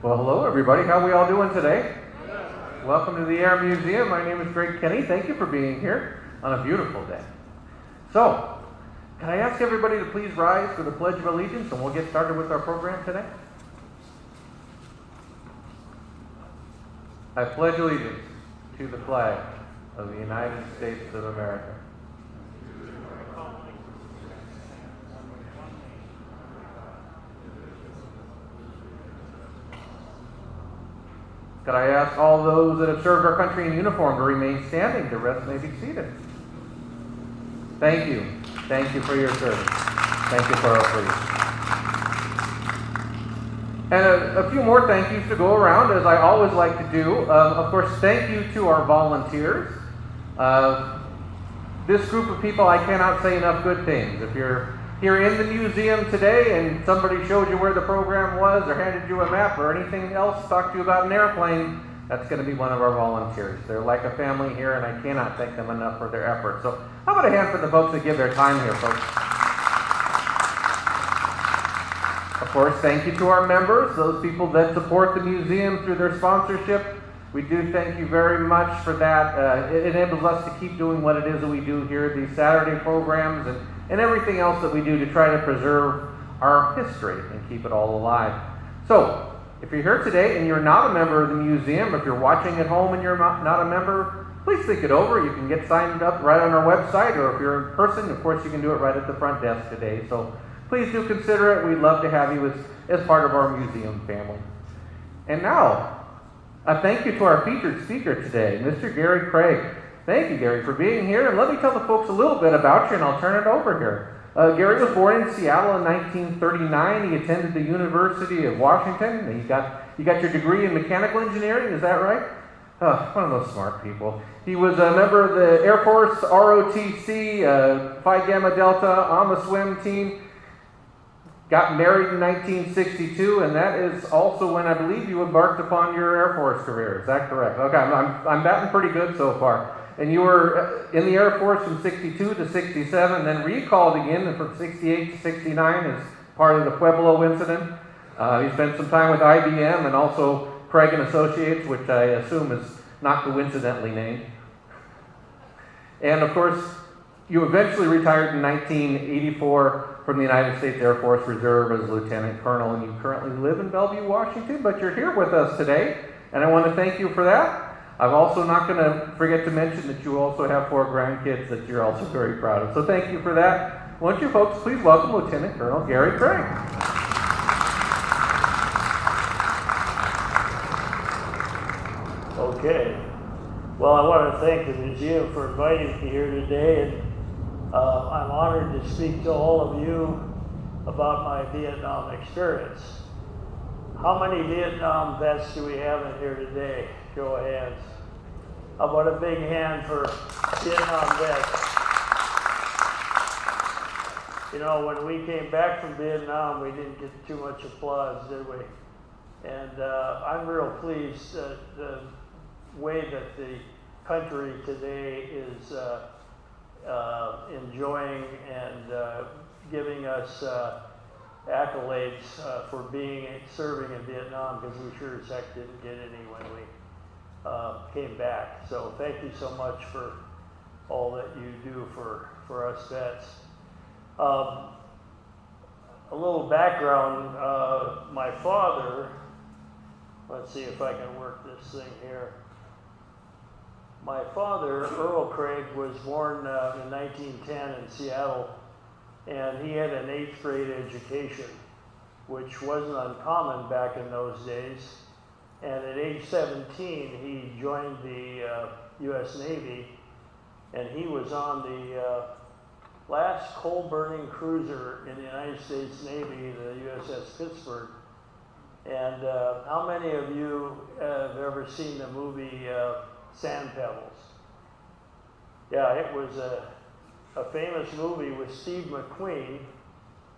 Well, hello everybody. How are we all doing today? Welcome to the Air Museum. My name is Greg Kenny. Thank you for being here on a beautiful day. So, can I ask everybody to please rise for the Pledge of Allegiance, and we'll get started with our program today? I pledge allegiance to the flag of the United States of America. Could I ask all those that have served our country in uniform to remain standing? The rest may be seated. Thank you. Thank you for your service. Thank you for our police. And a few more thank yous to go around, as I always like to do. Of course, thank you to our volunteers. This group of people, I cannot say enough good things. If you're here in the museum today and somebody showed you where the program was or handed you a map or anything else, talked to you about an airplane, that's going to be one of our volunteers. They're like a family here, and I cannot thank them enough for their efforts. So how about a hand for the folks that give their time here, folks? Of course, thank you to our members, those people that support the museum through their sponsorship. We do thank you very much for that. It enables us to keep doing what it is that we do here, these Saturday programs and everything else that we do to try to preserve our history and keep it all alive. So, if you're here today and you're not a member of the museum, if you're watching at home and you're not a member, please think it over. You can get signed up right on our website, or if you're in person, of course, you can do it right at the front desk today. So please do consider it. We'd love to have you as part of our museum family. And now, a thank you to our featured speaker today, Mr. Gary Craig. Thank you, Gary, for being here. And let me tell the folks a little bit about you, and I'll turn it over here. Gary was born in Seattle in 1939. He attended the University of Washington. And you got your degree in mechanical engineering, is that right? One of those smart people. He was a member of the Air Force ROTC, Phi Gamma Delta, on the swim team. Got married in 1962, and that is also when I believe you embarked upon your Air Force career. Is that correct? Okay, I'm batting pretty good so far. And you were in the Air Force from 62 to 67, then recalled again from 68 to 69 as part of the Pueblo incident. You spent some time with IBM and also Craig and Associates, which I assume is not coincidentally named. And of course, you eventually retired in 1984 from the United States Air Force Reserve as Lieutenant Colonel, and you currently live in Bellevue, Washington, but you're here with us today, and I want to thank you for that. I'm also not going to forget to mention that you also have 4 grandkids that you're also very proud of. So thank you for that. Won't you folks please welcome Lieutenant Colonel Gary Craig. Okay. Well, I want to thank the museum for inviting me here today, and I'm honored to speak to all of you about my Vietnam experience. How many Vietnam vets do we have in here today? Show of hands. How about a big hand for Vietnam vets? You know, when we came back from Vietnam, we didn't get too much applause, did we? And I'm real pleased that the way that the country today is enjoying and giving us accolades for serving in Vietnam, because we sure as heck didn't get any when we came back. So thank you so much for all that you do for us vets. A little background, my father, let's see if I can work this thing here. My father, Earl Craig, was born in 1910 in Seattle, and he had an 8th grade education, which wasn't uncommon back in those days. And at age 17, he joined the U.S. Navy, and he was on the last coal-burning cruiser in the United States Navy, the USS Pittsburgh. And how many of you have ever seen the movie Sand Pebbles? Yeah, it was a famous movie with Steve McQueen,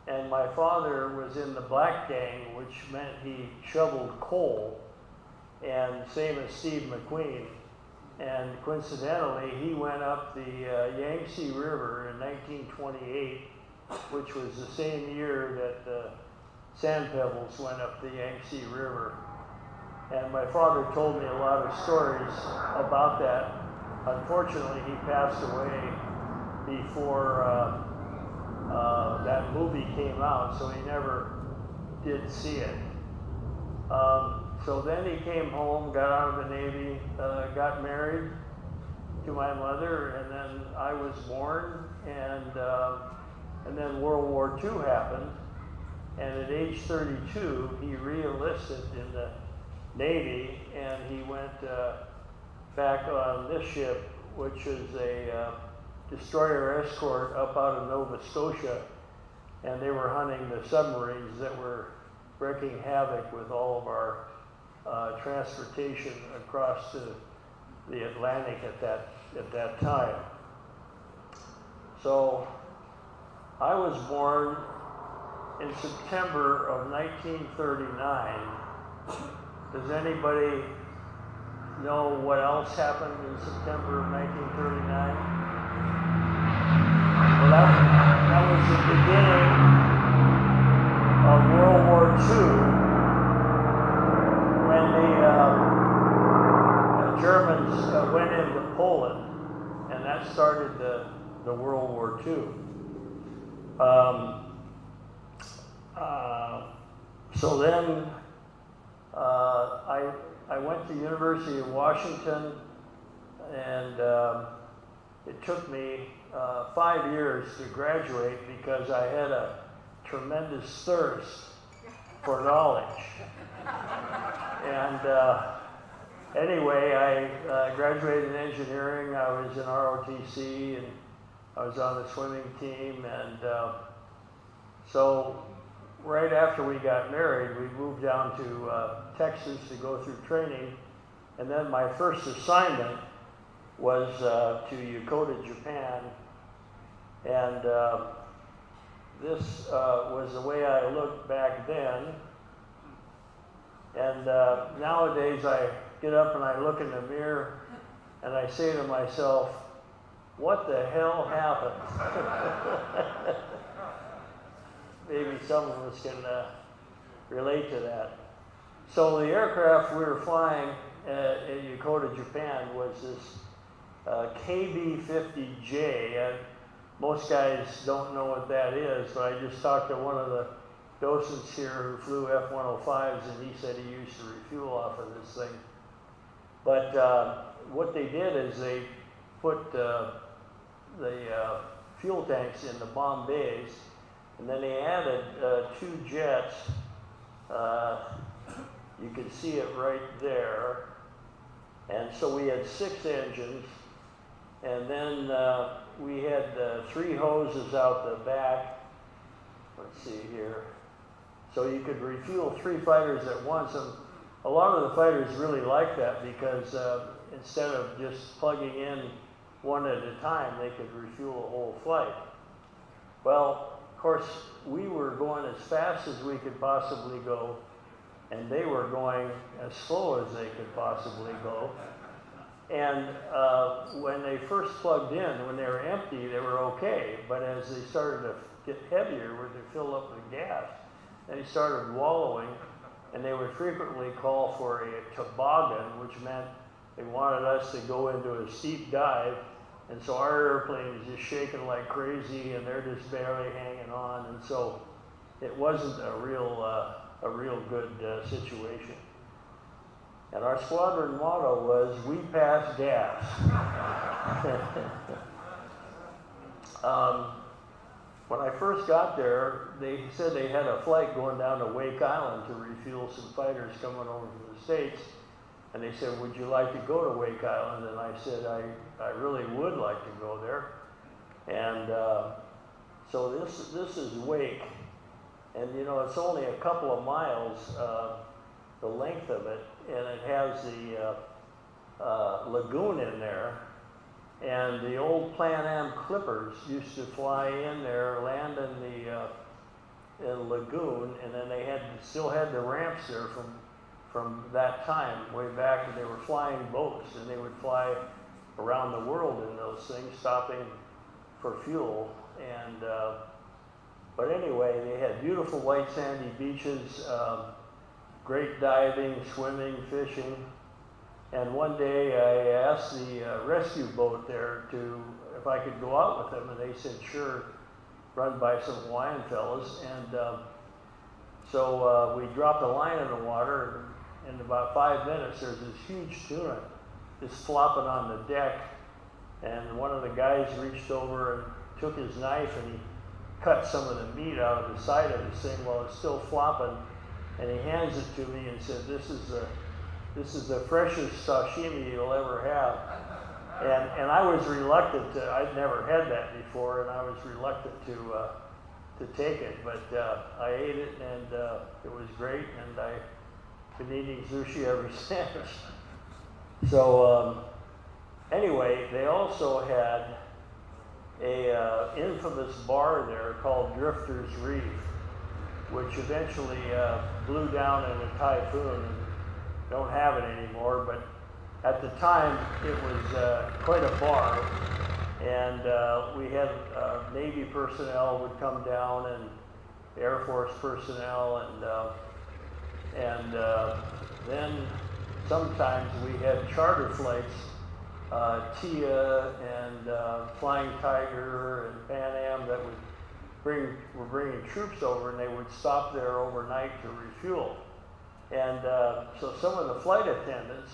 and my father was in the Black Gang, which meant he shoveled coal, and same as Steve McQueen. And coincidentally, he went up the Yangtze River in 1928, which was the same year that the Sand Pebbles went up the Yangtze River. And my father told me a lot of stories about that. Unfortunately, he passed away before that movie came out, so he never did see it. So then he came home, got out of the Navy, got married to my mother, and then I was born, and then World War II happened, and at age 32, he re-enlisted in the Navy, and he went back on this ship, which is a destroyer escort up out of Nova Scotia, and they were hunting the submarines that were wreaking havoc with all of our transportation across the Atlantic at that time. So I was born in September of 1939. Does anybody know what else happened in September of 1939? Well, that was the beginning of World War II, when the Germans went into Poland, and that started the World War II. So then I went to the University of Washington, and it took me 5 years to graduate because I had a tremendous thirst for knowledge. And anyway, I graduated in engineering. I was in ROTC, and I was on the swimming team. And so right after we got married, we moved down to Texas to go through training. And then my first assignment was to Yokota, Japan. And this was the way I looked back then. And nowadays I get up and I look in the mirror and I say to myself, what the hell happened? Maybe some of us can relate to that. So the aircraft we were flying at Yokota, Japan was this KB-50J. Most guys don't know what that is, but I just talked to one of the docents here who flew F-105s, and he said he used to refuel off of this thing. But what they did is they put the fuel tanks in the bomb bays, and then they added 2 jets. You can see it right there. And so we had 6 engines, and then we had 3 hoses out the back. Let's see here. So you could refuel 3 fighters at once, and a lot of the fighters really liked that because instead of just plugging in one at a time, they could refuel a whole flight. Well, of course, we were going as fast as we could possibly go, and they were going as slow as they could possibly go. And when they first plugged in, when they were empty, they were okay. But as they started to get heavier, where they filled up with gas, they started wallowing, and they would frequently call for a toboggan, which meant they wanted us to go into a steep dive. And so our airplane was just shaking like crazy, and they're just barely hanging on. And so it wasn't a real good situation. And our squadron motto was, we pass gas. When I first got there, they said they had a flight going down to Wake Island to refuel some fighters coming over from the States. And they said, would you like to go to Wake Island? And I said, I really would like to go there. And so this is Wake. And you know, it's only a couple of miles, the length of it, and it has the lagoon in there. And the old Pan Am Clippers used to fly in there, land in the lagoon, and then they still had the ramps there from that time, way back, and they were flying boats, and they would fly around the world in those things, stopping for fuel. And but anyway, they had beautiful white sandy beaches. great diving, swimming, fishing. And one day I asked the rescue boat there if I could go out with them, and they said, sure, run by some Hawaiian fellas. And so we dropped a line in the water, and in about 5 minutes, there's this huge tuna just flopping on the deck. And one of the guys reached over and took his knife, and he cut some of the meat out of the side of this thing while it's still flopping. And he hands it to me and said, this is the freshest sashimi you'll ever have. And I was reluctant I'd never had that before, and I was reluctant to take it, but I ate it, and it was great, and I've been eating sushi ever since. So anyway, they also had a infamous bar there called Drifter's Reef, which eventually blew down in a typhoon. Don't have it anymore, but at the time it was quite a bar, and we had Navy personnel would come down, and Air Force personnel, and then sometimes we had charter flights, TIA and Flying Tiger and Pan Am that were bringing troops over, and they would stop there overnight to refuel. And so some of the flight attendants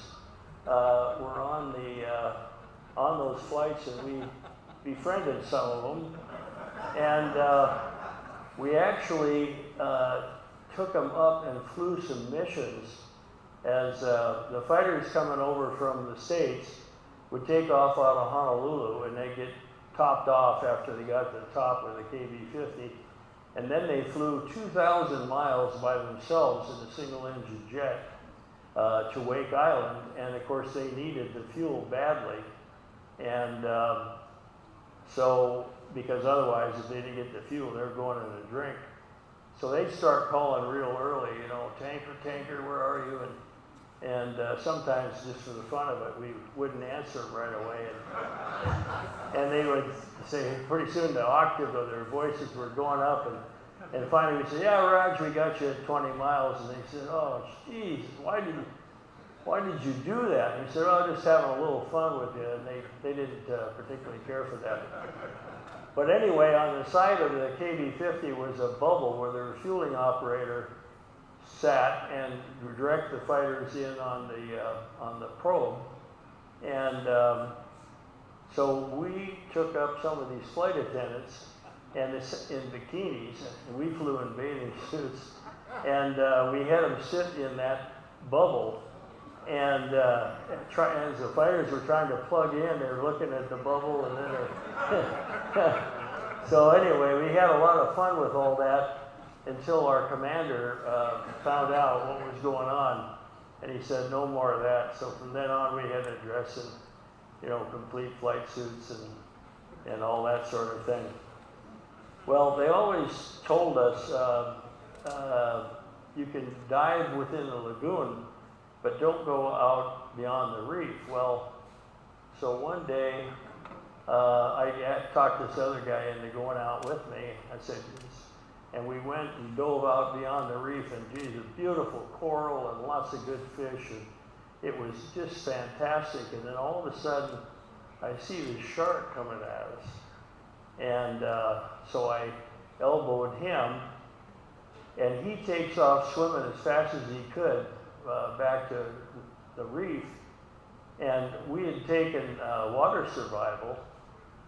were on those flights, and we befriended some of them. And we actually took them up and flew some missions as the fighters coming over from the States would take off out of Honolulu, and they get topped off after they got to the top of the KB-50. And then they flew 2,000 miles by themselves in a single-engine jet to Wake Island, and of course they needed the fuel badly. And so, because otherwise if they didn't get the fuel, they're going in a drink. So they'd start calling real early, you know, tanker, where are you? And sometimes just for the fun of it, we wouldn't answer right away. And they would say, pretty soon the octave of their voices were going up, and finally we'd say, yeah, Raj, we got you at 20 miles. And they said, oh, geez, why did you do that? And he said, oh, just having a little fun with you. And they didn't particularly care for that. But anyway, on the side of the KB-50 was a bubble where the refueling operator sat and would direct the fighters in on the probe. And so we took up some of these flight attendants and in bikinis, and we flew in bathing suits, and we had them sit in that bubble. And as the fighters were trying to plug in, they were looking at the bubble, and then so anyway, we had a lot of fun with all that until our commander found out what was going on, and he said no more of that. So from then on, we had to dress in, you know, complete flight suits and all that sort of thing. Well, they always told us you can dive within the lagoon, but don't go out beyond the reef. Well, so one day I talked this other guy into going out with me. I said, and we went and dove out beyond the reef, and geez, a beautiful coral and lots of good fish, and it was just fantastic. And then all of a sudden, I see this shark coming at us, and so I elbowed him, and he takes off swimming as fast as he could back to the reef. And we had taken water survival,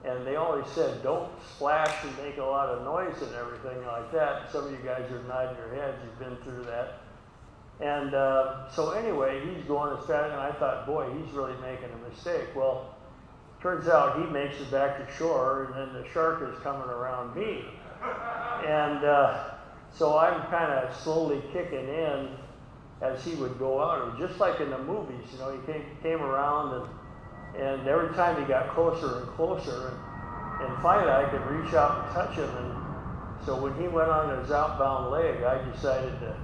and they always said, don't splash and make a lot of noise and everything like that. Some of you guys are nodding your heads, you've been through that. And so anyway, he's going as fast, and I thought, boy, he's really making a mistake. Well, turns out he makes it back to shore, and then the shark is coming around me. And so I'm kind of slowly kicking in as he would go out. It was just like in the movies, you know, he came around, and every time he got closer and closer, and finally I could reach out and touch him. And so when he went on his outbound leg, I decided to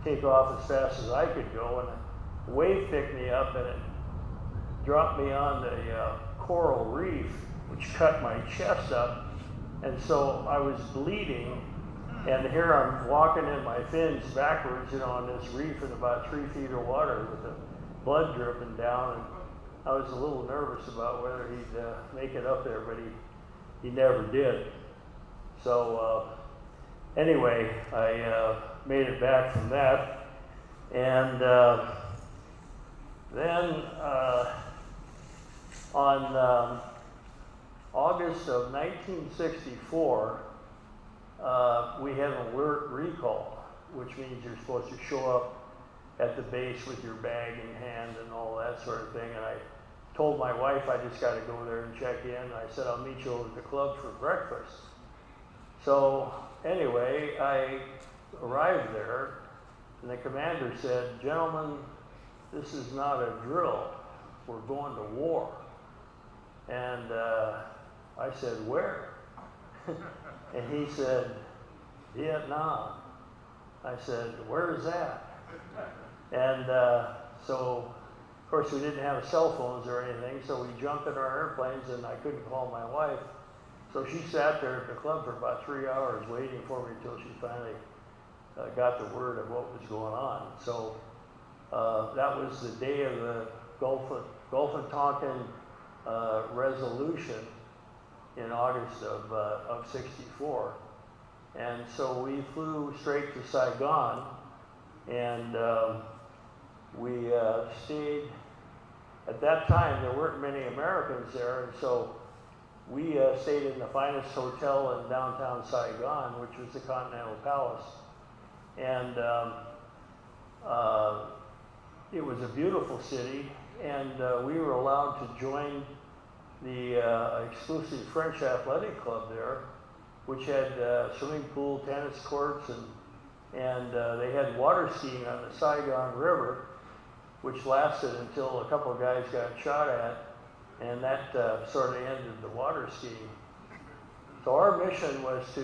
take off as fast as I could go, and a wave picked me up, and it dropped me on the coral reef, which cut my chest up, and so I was bleeding, And here I'm walking in my fins backwards, on this reef in about 3 feet of water with the blood dripping down. And I was a little nervous about whether he'd make it up there, but he never did. So anyway, I made it back from that. And then on August of 1964, we had an alert recall, which means you're supposed to show up at the base with your bag in hand and all that sort of thing. And I told my wife I just got to go there and check in. I said, I'll meet you over at the club for breakfast. So anyway, I arrived there, and the commander said, gentlemen, this is not a drill. We're going to war. And I said, where? And he said, Vietnam. I said, where is that? And so, of course, we didn't have cell phones or anything, so we jumped in our airplanes, and I couldn't call my wife. So she sat there at the club for about 3 hours waiting for me until she finally got the word of what was going on. So that was the day of the Gulf of Tonkin resolution in August of '64. And so we flew straight to Saigon, and we stayed. At that time, there weren't many Americans there, and so we stayed in the finest hotel in downtown Saigon, which was the Continental Palace. And it was a beautiful city, and we were allowed to join the exclusive French athletic club there, which had swimming pool, tennis courts, and they had water skiing on the Saigon River, which lasted until a couple of guys got shot at, and that sort of ended the water skiing. So our mission was to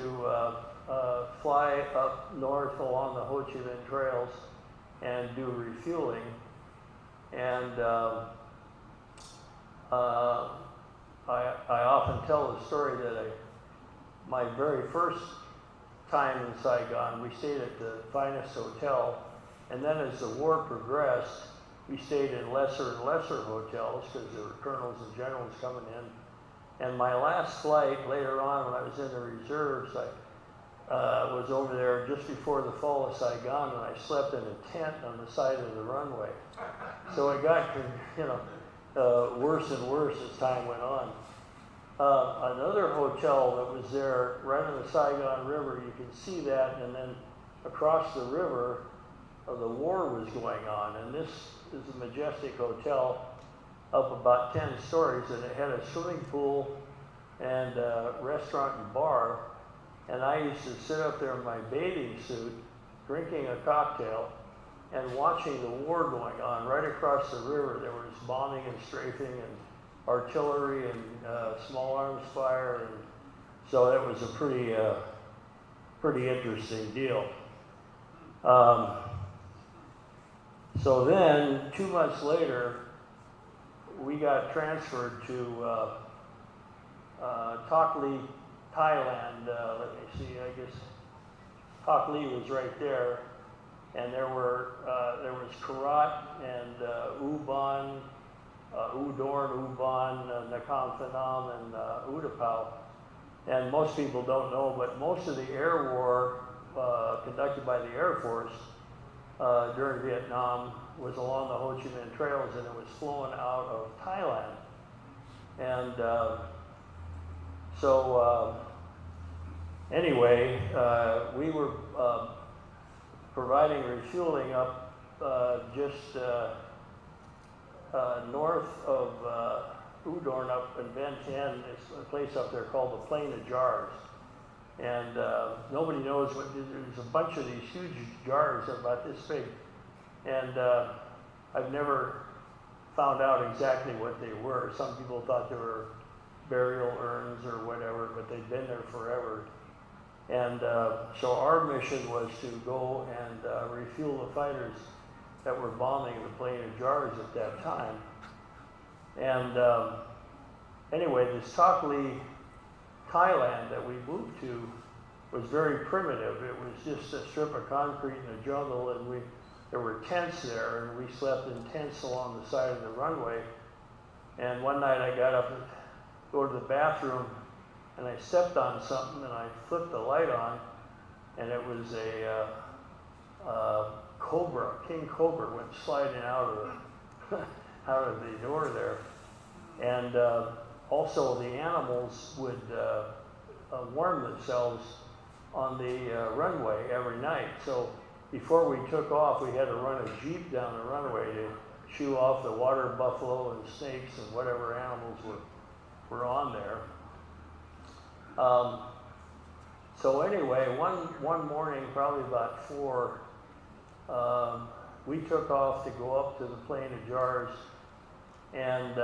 fly up north along the Ho Chi Minh trails and do refueling. And I often tell the story that my very first time in Saigon, we stayed at the finest hotel, and then as the war progressed, we stayed in lesser and lesser hotels because there were colonels and generals coming in. And my last flight later on, when I was in the reserves, I was over there just before the fall of Saigon, and I slept in a tent on the side of the runway. So it got, worse and worse as time went on. Another hotel that was there right on the Saigon River, you can see that, and then across the river, the war was going on. And this is a majestic hotel up about 10 stories, and it had a swimming pool and a restaurant and bar. And I used to sit up there in my bathing suit, drinking a cocktail, and watching the war going on right across the river. There was bombing and strafing and artillery and small arms fire, and so it was a pretty interesting deal. So then, 2 months later, we got transferred to Tok Lee, Thailand. Let me see, I guess Tok Lee was right there, and there was Karat and Ubon, Udorn, Ubon, Nakhon Phanom, and Utapao. And most people don't know, but most of the air war conducted by the Air Force during Vietnam was along the Ho Chi Minh trails, and it was flowing out of Thailand. And so anyway, we were providing refueling up just north of Udorn, up in Ben Thanh. There's a place up there called the Plain of Jars. And nobody knows what, there's a bunch of these huge jars about this big. And I've never found out exactly what they were. Some people thought they were burial urns or whatever, but they'd been there forever. And so our mission was to go and refuel the fighters that were bombing the Plain of Jars at that time. And anyway, this Tok Lee, Thailand that we moved to was very primitive. It was just a strip of concrete in the jungle, and there were tents there, and we slept in tents along the side of the runway. And one night I got up and go to the bathroom, and I stepped on something, and I flipped the light on, and it was a cobra, king cobra, went sliding out of the door there. And also the animals would warm themselves on the runway every night. So before we took off, we had to run a Jeep down the runway to shoo off the water buffalo and snakes and whatever animals were on there. So anyway, one morning, probably about 4, we took off to go up to the Plain of Jars, and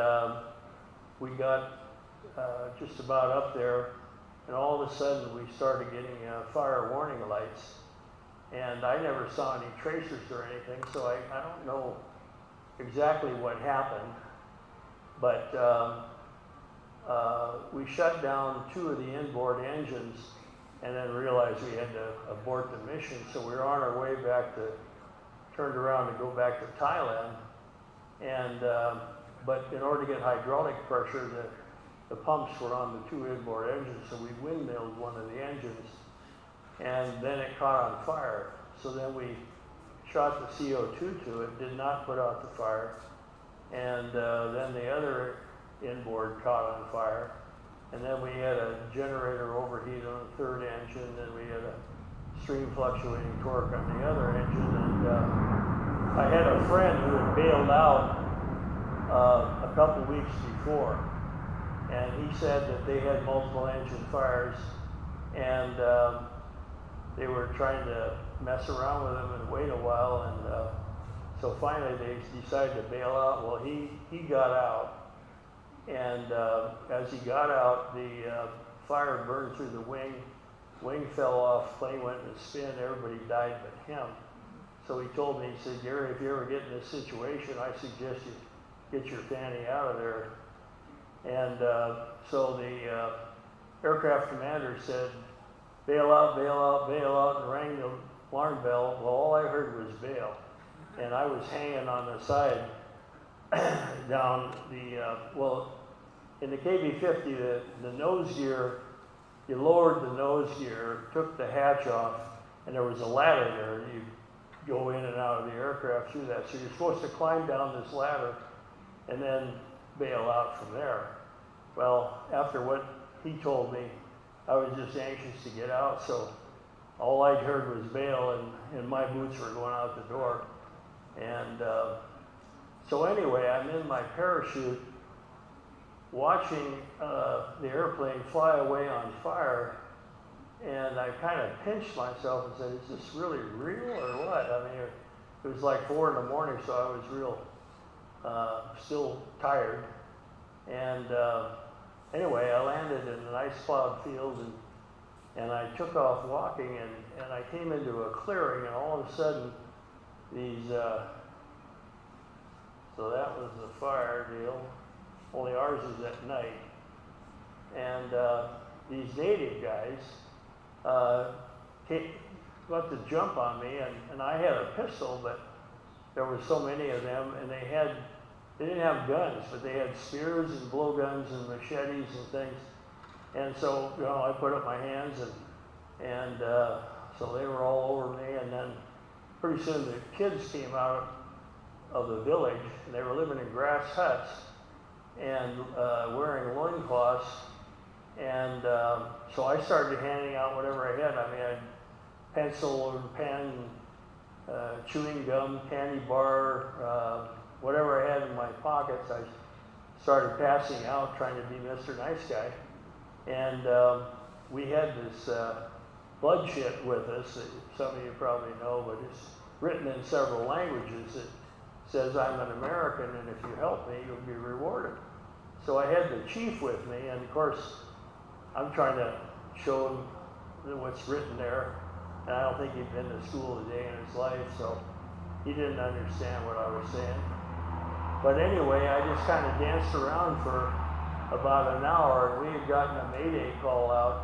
we got just about up there, and all of a sudden we started getting fire warning lights, and I never saw any tracers or anything, so I don't know exactly what happened, but we shut down 2 of the inboard engines and then realized we had to abort the mission, so we were on our way back turned around to go back to Thailand, and but in order to get hydraulic pressure, the pumps were on the 2 inboard engines, so we windmilled one of the engines, and then it caught on fire. So then we shot the CO2 to it, did not put out the fire, and then the other inboard caught on fire, and then we had a generator overheat on the 3rd engine, and we had a stream fluctuating torque on the other engine, and I had a friend who had bailed out a couple weeks before, and he said that they had multiple engine fires, and they were trying to mess around with them and wait a while, and so finally they decided to bail out. Well, he got out, and as he got out, the fire burned through the wing fell off, plane went in a spin, everybody died but him. So he told me, he said, "Gary, if you ever get in this situation, I suggest you get your fanny out of there." And so the aircraft commander said, "Bail out, bail out, bail out," and rang the alarm bell. Well, all I heard was bail. And I was hanging on the side down in the KB-50, the nose gear, you lowered the nose gear, took the hatch off, and there was a ladder there. You go in and out of the aircraft through that. So you're supposed to climb down this ladder and then bail out from there. Well, after what he told me, I was just anxious to get out, so all I'd heard was bail, and my boots were going out the door. And so anyway, I'm in my parachute watching the airplane fly away on fire, and I kind of pinched myself and said, "Is this really real or what?" I mean, it was like 4 in the morning, so I was real still tired. And anyway, I landed in a nice plowed field, and I took off walking, and I came into a clearing, and all of a sudden these so that was the fire deal, only ours is at night, and these native guys came about to jump on me, and I had a pistol, but there were so many of them, and they didn't have guns, but they had spears and blowguns and machetes and things. And so, I put up my hands, and so they were all over me. And then pretty soon the kids came out of the village, and they were living in grass huts and wearing loincloths. And so I started handing out whatever I had. I mean, I had pencil and pen, chewing gum, candy bar, whatever I had in my pockets, I started passing out, trying to be Mr. Nice Guy. And we had this budget with us that some of you probably know, but it's written in several languages. It says, "I'm an American, and if you help me, you'll be rewarded." So I had the chief with me, and of course, I'm trying to show him what's written there. And I don't think he'd been to school a day in his life, so he didn't understand what I was saying. But anyway, I just kind of danced around for about an hour, and we had gotten a Mayday call out,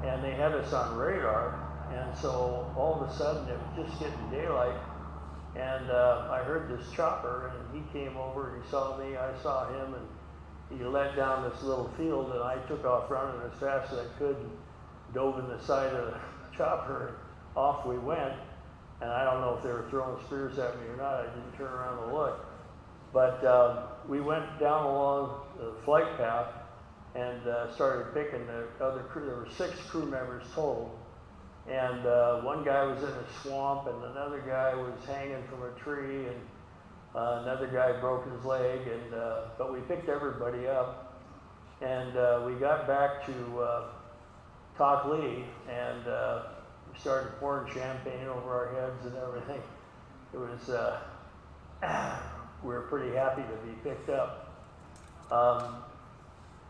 and they had us on radar. And so all of a sudden it was just getting daylight, and I heard this chopper, and he came over and he saw me, I saw him, and he let down this little field, and I took off running as fast as I could, and dove in the side of the chopper, and off we went. And I don't know if they were throwing spears at me or not, I didn't turn around to look. But we went down along the flight path and started picking the other crew. There were 6 crew members total. And one guy was in a swamp, and another guy was hanging from a tree, and another guy broke his leg. And but we picked everybody up, and we got back to Tok Lee, and we started pouring champagne over our heads and everything. It was we were pretty happy to be picked up.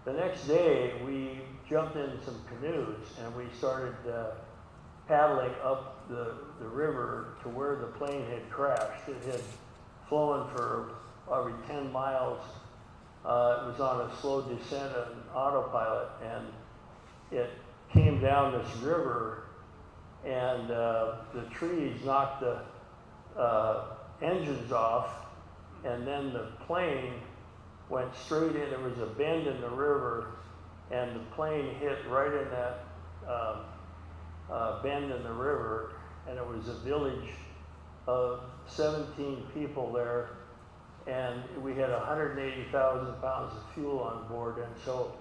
The next day, we jumped in some canoes, and we started paddling up the river to where the plane had crashed. It had flown for probably 10 miles. It was on a slow descent on autopilot, and it came down this river, and the trees knocked the engines off, and then the plane went straight in. There was a bend in the river, and the plane hit right in that bend in the river, and it was a village of 17 people there, and we had 180,000 pounds of fuel on board, and so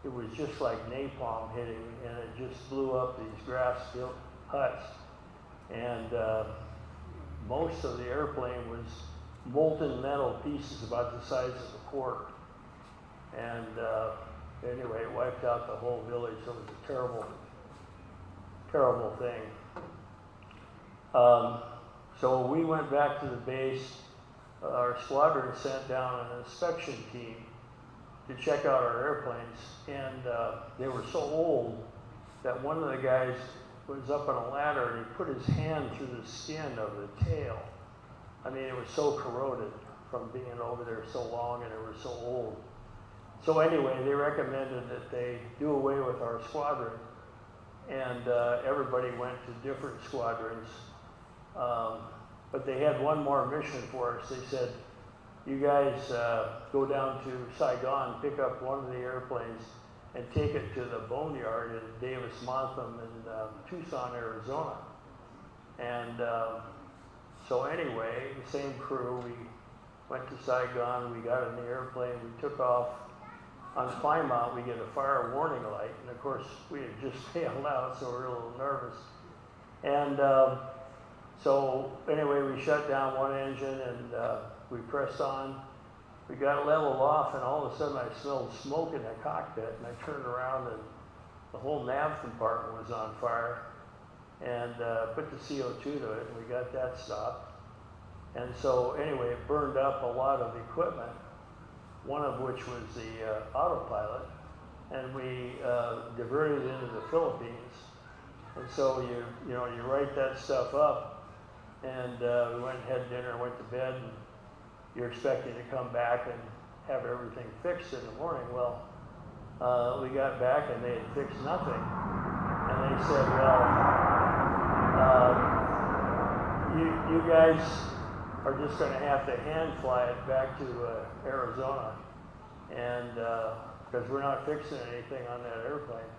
it was just like napalm hitting, and it just blew up these grass-built huts, and most of the airplane was molten metal pieces about the size of a quart, and anyway, it wiped out the whole village. So it was a terrible, terrible thing. So we went back to the base. Our squadron sent down an inspection team to check out our airplanes, and they were so old that one of the guys was up on a ladder, and he put his hand through the skin of the tail. I mean, it was so corroded from being over there so long, and it was so old. So anyway, they recommended that they do away with our squadron, and everybody went to different squadrons. But they had one more mission for us. They said, you guys go down to Saigon, pick up one of the airplanes, and take it to the boneyard in Davis-Monthan in Tucson, Arizona. And so anyway, the same crew, we went to Saigon, we got in the airplane, we took off. On Plymouth, we get a fire warning light, and of course, we had just bailed out, so we were a little nervous. And so anyway, we shut down one engine, and we pressed on. We got leveled off, and all of a sudden I smelled smoke in the cockpit, and I turned around, and the whole nav compartment was on fire, and put the CO2 to it, and we got that stopped. And so anyway, it burned up a lot of equipment, one of which was the autopilot, and we diverted it into the Philippines. And so you write that stuff up, and we went and had dinner, went to bed, and you're expecting to come back and have everything fixed in the morning. Well, we got back and they had fixed nothing. And they said, well, you guys are just going to have to hand fly it back to Arizona, and because we're not fixing anything on that airplane.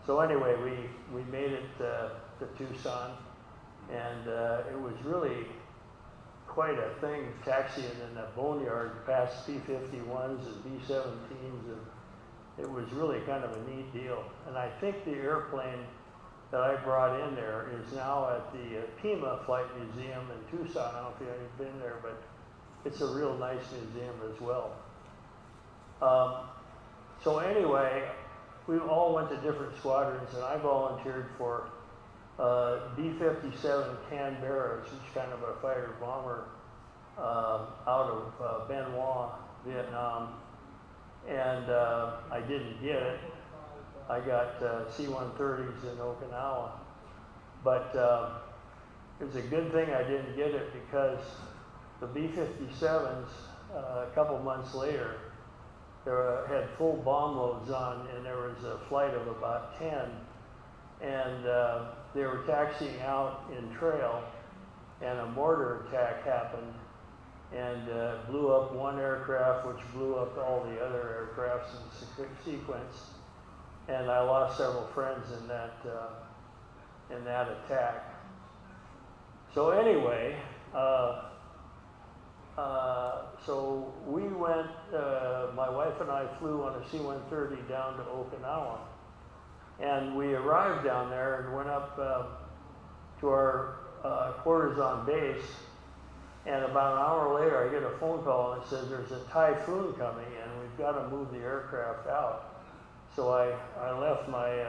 So anyway, we made it to Tucson, and it was really quite a thing taxiing in the boneyard past P-51s and B-17s, and it was really kind of a neat deal. And I think the airplane that I brought in there is now at the Pima Flight Museum in Tucson. I don't know if you've been there, but it's a real nice museum as well. So anyway, we all went to different squadrons, and I volunteered for B-57 Canberras, which is kind of a fighter bomber out of Ben Hoa, Vietnam, and I didn't get it. I got C-130s in Okinawa, but it was a good thing I didn't get it, because the B-57s a couple months later had full bomb loads on, and there was a flight of about 10 and they were taxiing out in trail, and a mortar attack happened, and blew up one aircraft, which blew up all the other aircrafts in sequence, and I lost several friends in that attack. So anyway, so we went, my wife and I flew on a C-130 down to Okinawa. And we arrived down there and went up to our quarters on base. And about an hour later, I get a phone call and it says there's a typhoon coming and we've got to move the aircraft out. So I left my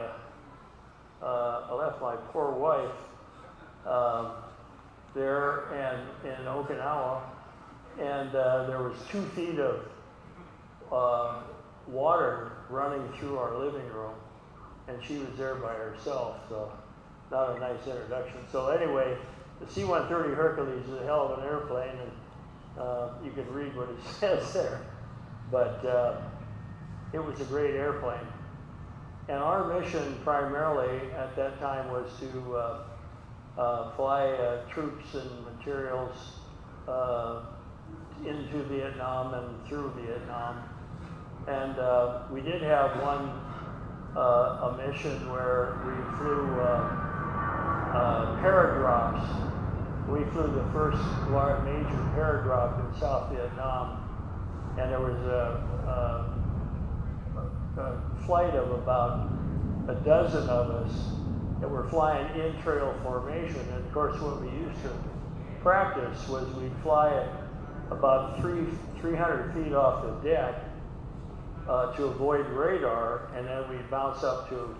poor wife there and in Okinawa, and there was 2 feet of water running through our living room, and she was there by herself, so not a nice introduction. So anyway, the C-130 Hercules is a hell of an airplane, and you can read what it says there, but it was a great airplane. And our mission primarily at that time was to fly troops and materials into Vietnam and through Vietnam. And we did have a mission where we flew paradrops. We flew the first major paradrop in South Vietnam, and there was a flight of about a dozen of us that were flying in trail formation. And of course, what we used to practice was we'd fly at about 300 feet off the deck to avoid radar, and then we'd bounce up to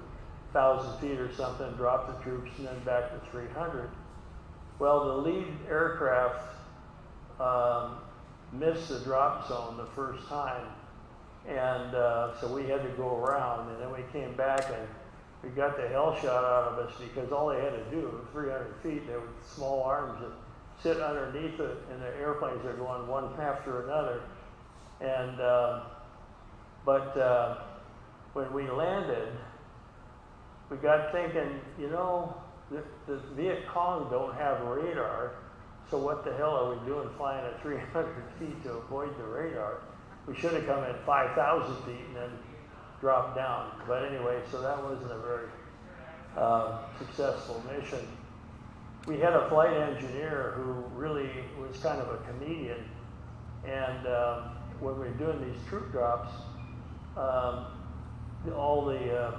1,000 feet or something, drop the troops, and then back to 300. Well, the lead aircraft missed the drop zone the first time, and so we had to go around, and then we came back and we got the hell shot out of us because all they had to do, 300 feet, they were small arms that sit underneath it, and the airplanes are going one after another. And when we landed, we got thinking, you know, the Viet Cong don't have radar, so what the hell are we doing flying at 300 feet to avoid the radar? We should have come at 5,000 feet and then dropped down. But anyway, so that wasn't a very successful mission. We had a flight engineer who really was kind of a comedian, and when we were doing these troop drops, all the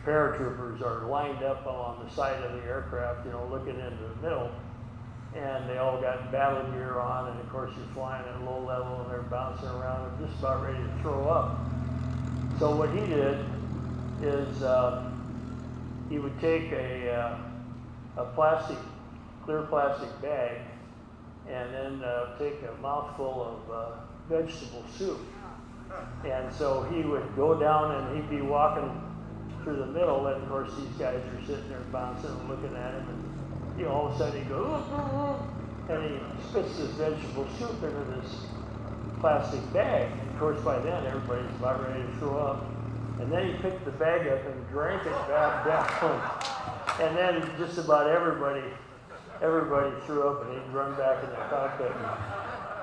paratroopers are lined up along the side of the aircraft, you know, looking into the middle, and they all got battle gear on, and of course you're flying at low level and they're bouncing around and just about ready to throw up. So what he did is he would take a clear plastic bag, and then take a mouthful of vegetable soup. And so he would go down and he'd be walking through the middle, and of course these guys are sitting there bouncing and looking at him, and all of a sudden he'd go, and he spits this vegetable soup into this plastic bag. And of course by then everybody's about ready to throw up. And then he picked the bag up and drank it back down. And then just about everybody threw up, and he'd run back in the cockpit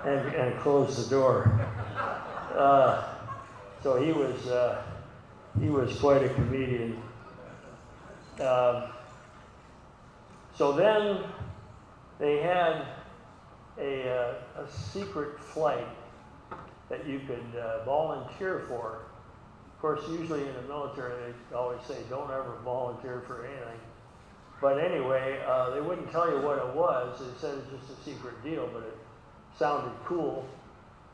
and close the door. So he was quite a comedian. So then they had a secret flight that you could volunteer for. Of course, usually in the military, they always say, don't ever volunteer for anything. But anyway, they wouldn't tell you what it was. They said it's just a secret deal, but it sounded cool.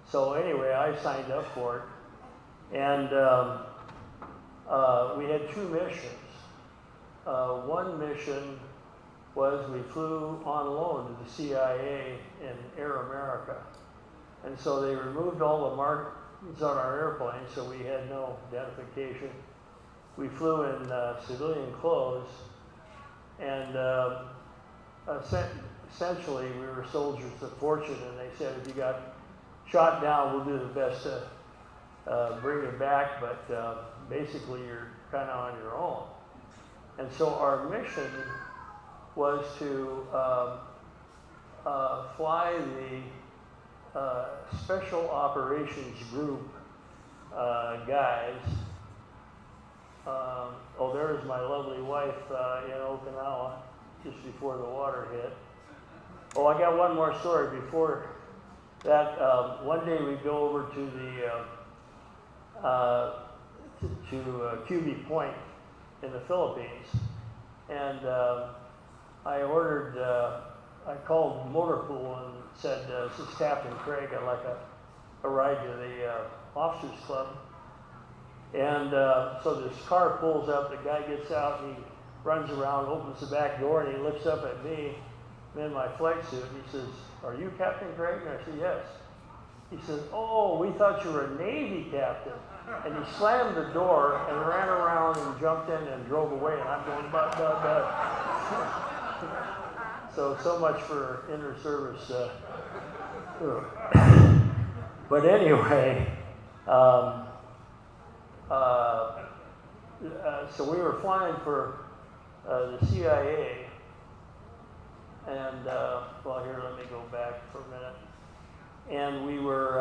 So anyway, I signed up for it. And we had 2 missions. One mission was we flew on loan to the CIA in Air America. And so they removed all the markings on our airplane, so we had no identification. We flew in civilian clothes, and essentially we were soldiers of fortune, and they said if you got shot down, we'll do the best to bring you back, but basically you're kind of on your own. And so our mission was to fly the Special Operations Group guys. Oh, there's my lovely wife in Okinawa just before the water hit. Oh, I got one more story before that. One day we go over to the QB Point in the Philippines, and I ordered. I called Motor Pool and said, "This is Captain Craig. I'd like a ride to the Officers Club." And so this car pulls up. The guy gets out and he runs around, opens the back door, and he looks up at me. I'm in my flight suit, and he says, "Are you Captain Craig?" And I said, "Yes." He says, "Oh, we thought you were a Navy captain." And he slammed the door and ran around and jumped in and drove away. And I'm going, but. So much for inter-service. But anyway, so we were flying for the CIA. And, well, here, let me go back for a minute. And we were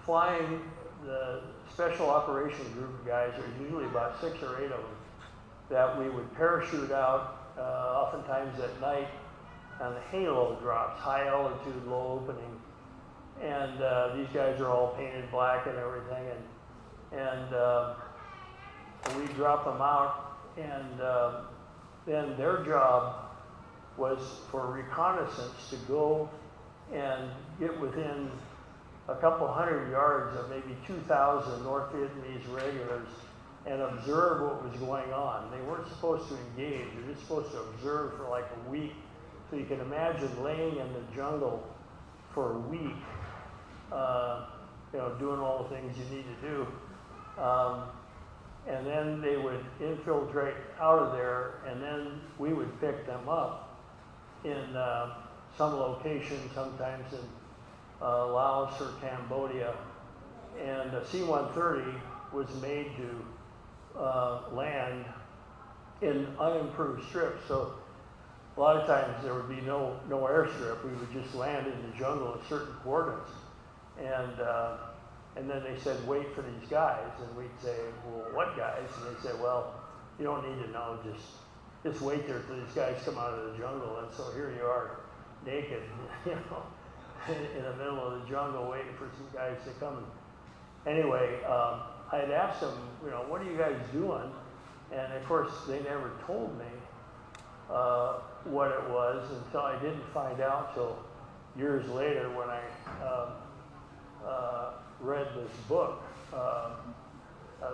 flying the Special Operations Group guys. There's usually about 6 or 8 of them that we would parachute out, oftentimes at night, on the halo drops, high altitude, low opening. And these guys are all painted black and everything. And we drop them out, and then their job was for reconnaissance to go and get within a couple hundred yards of maybe 2,000 North Vietnamese regulars and observe what was going on. They weren't supposed to engage. They were just supposed to observe for like a week. So you can imagine laying in the jungle for a week, doing all the things you need to do. And then they would infiltrate out of there, and then we would pick them up in some location, sometimes in Laos or Cambodia. And the C-130 was made to land in unimproved strips. So a lot of times there would be no airstrip. We would just land in the jungle at certain coordinates. And then they said, "Wait for these guys." And we'd say, "Well, what guys?" And they said, "Well, you don't need to know. Just wait there till these guys come out of the jungle." And so here you are, naked, in the middle of the jungle, waiting for some guys to come. Anyway, I had asked them, "What are you guys doing?" And of course, they never told me what it was until I didn't find out till years later when I read this book,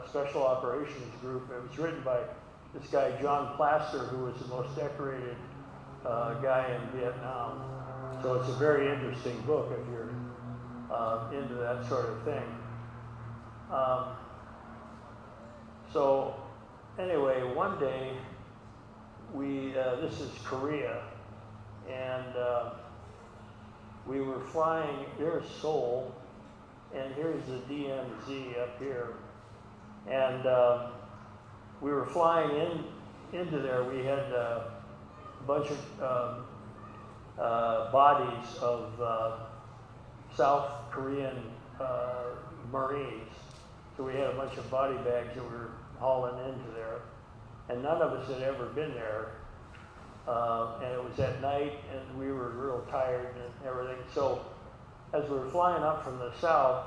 Special Operations Group. It was written by this guy, John Plaster, who was the most decorated guy in Vietnam. So it's a very interesting book if you're into that sort of thing. So anyway, one day this is Korea, and we were flying, here's Seoul, and here's the DMZ up here. And we were flying into there. We had a bunch of bodies of South Korean Marines. So we had a bunch of body bags that we were hauling into there. And none of us had ever been there. And it was at night, and we were real tired and everything. So as we were flying up from the south,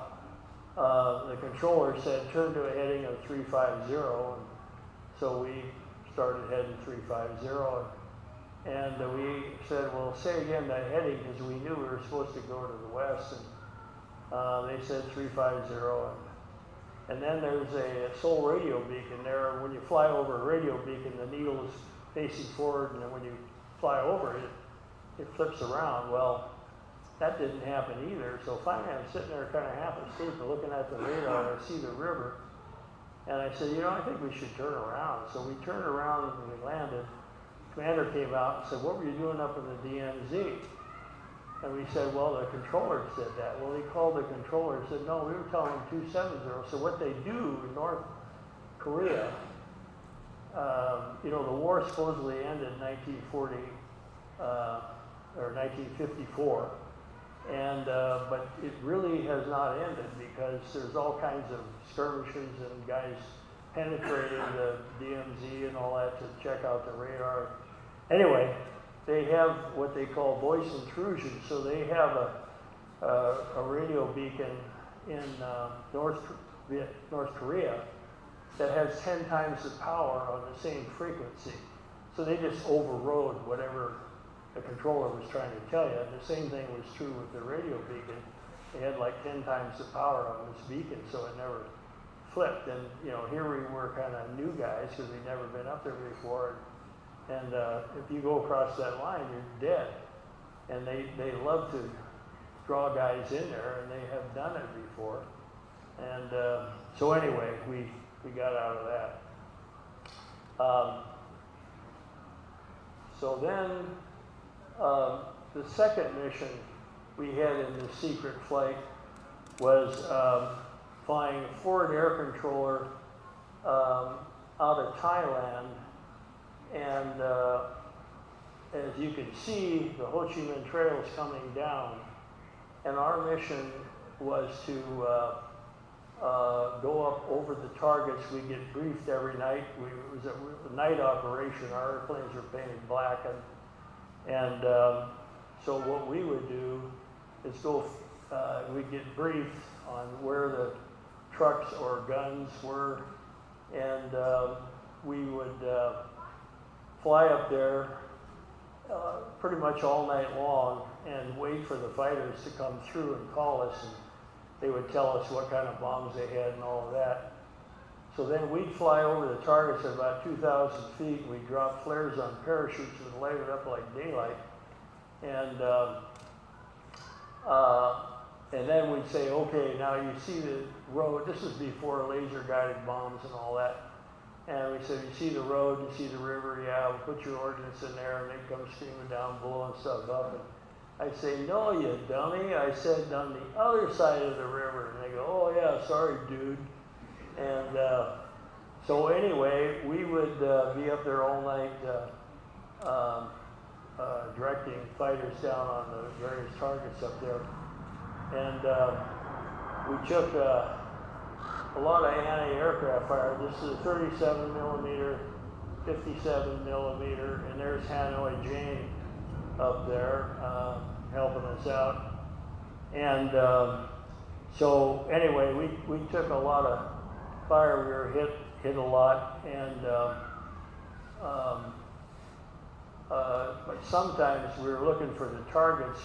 the controller said, "Turn to a heading of 350. And so we started heading 350. And we said, "Well, say again that heading," because we knew we were supposed to go to the west. And they said 350. And then there's a Seoul radio beacon there. When you fly over a radio beacon, the needle is facing forward, and then when you fly over it, it flips around. Well, that didn't happen either. So finally, I'm sitting there kind of half asleep looking at the radar, and I see the river. And I said, I think we should turn around. So we turned around and we landed. Commander came out and said, "What were you doing up in the DMZ?" And we said, well, the controller said that. Well, he called the controller and said, no, we were telling him 270. So what they do in North Korea, you know, the war supposedly ended in 1940, or 1954. And, but it really has not ended because there's all kinds of skirmishes and guys penetrating the DMZ and all that to check out the radar. Anyway, they have what they call voice intrusion. So they have a radio beacon in North Korea that has 10 times the power on the same frequency. So they just overrode whatever the controller was trying to tell you. And the same thing was true with the radio beacon. They had like 10 times the power on this beacon, so it never flipped. And you know, here we were kind of new guys because we'd never been up there before. And if you go across that line, you're dead. And they love to draw guys in there, and they have done it before. And so anyway, we got out of that. So then the second mission we had in the secret flight was flying a forward air controller out of Thailand. And as you can see, the Ho Chi Minh Trail is coming down. And our mission was to go up over the targets. We get briefed every night. It was a night operation. Our airplanes were painted black. And so what we would do is we'd get briefed on where the trucks or guns were. And we would fly up there pretty much all night long and wait for the fighters to come through and call us, and they would tell us what kind of bombs they had and all of that. So then we'd fly over the targets at about 2,000 feet, and we'd drop flares on parachutes and light it up like daylight. And then we'd say, okay, now you see the road. This is before laser guided bombs and all that. And we said, you see the road, you see the river, yeah, we'll put your ordnance in there, and they'd come screaming down, blowing stuff up. And I'd say, no, you dummy. I said, on the other side of the river. And they go, oh, yeah, sorry, dude. And so anyway, we would be up there all night directing fighters down on the various targets up there. And we took a lot of anti-aircraft fire. This is a 37 millimeter, 57 millimeter, and there's Hanoi Jane up there helping us out. And so anyway, we took a lot of fire. We were hit a lot, and but sometimes we were looking for the targets,